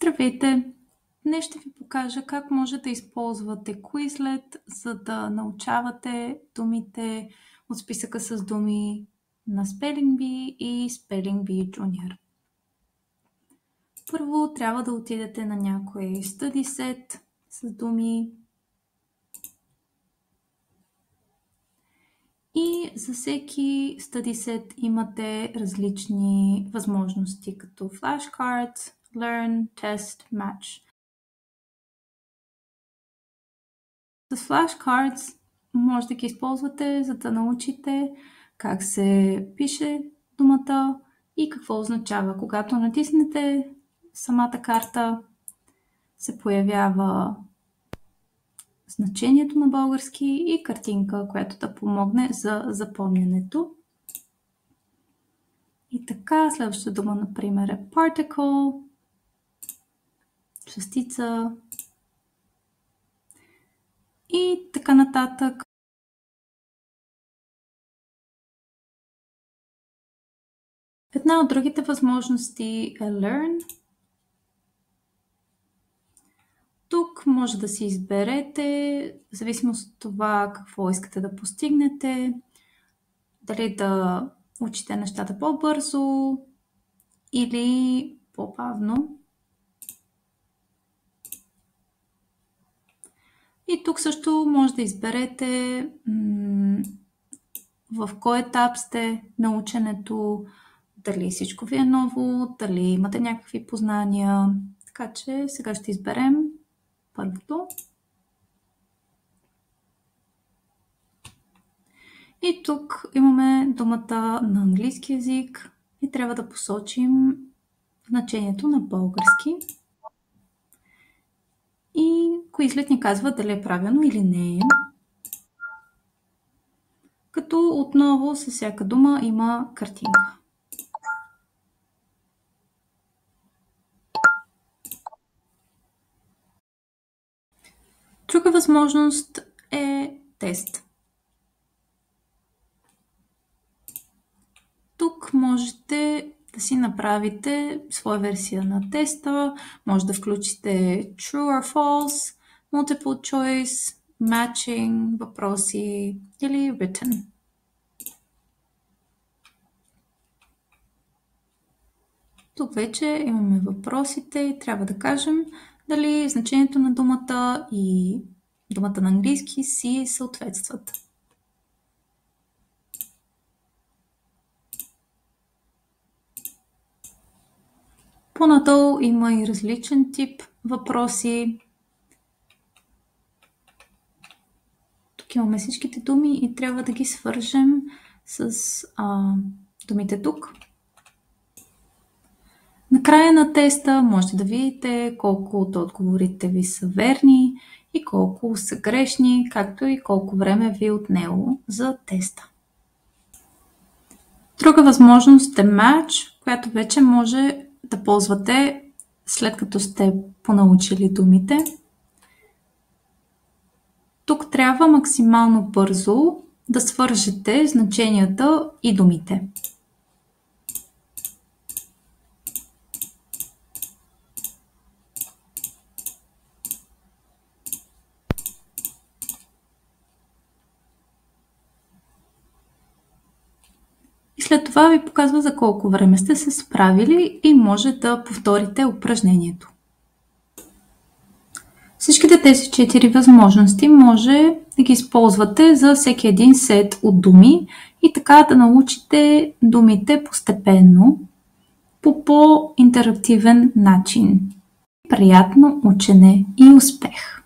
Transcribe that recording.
Здравейте! Днес ще ви покажа как може да използвате Quizlet, за да научавате думите от списъка с думи на Spelling Bee и Spelling Bee Junior. Първо трябва да отидете на някой study set с думи и за всеки study set имате различни възможности, като flashcards, learn, test, match. С flashcards може да ги използвате, за да научите как се пише думата и какво означава. Когато натиснете самата карта, се появява значението на български и картинка, която да помогне за запомнянето. И така, следващата дума, например, е particle, частица и така нататък. Една от другите възможности е Learn. Тук може да си изберете, в зависимост от това какво искате да постигнете, дали да учите нещата по-бързо или по-бавно. И тук също може да изберете в кой етап сте на ученето, дали всичко ви е ново, дали имате някакви познания. Така че сега ще изберем първото. И тук имаме думата на английски език и трябва да посочим значението на български. И Quizlet ни казва дали е правилно или не е. Като отново със всяка дума има картинка. Друга възможност е тест. Тук можете да си направите своя версия на теста, може да включите true or false, multiple choice, matching, въпроси или written. Тук вече имаме въпросите и трябва да кажем дали значението на думата и думата на английски си съответстват. По-надолу има и различен тип въпроси. Тук имаме всичките думи и трябва да ги свържем с думите тук. Накрая на теста можете да видите колко от отговорите ви са верни и колко са грешни, както и колко време ви е отнело за теста. Друга възможност е Match, която вече може да ползвате след като сте понаучили думите. Тук трябва максимално бързо да свържете значенията и думите. И след това ви показва за колко време сте се справили и може да повторите упражнението. Всичките тези 4 възможности може да ги използвате за всеки един сет от думи и така да научите думите постепенно по по-интерактивен начин. Приятно учене и успех!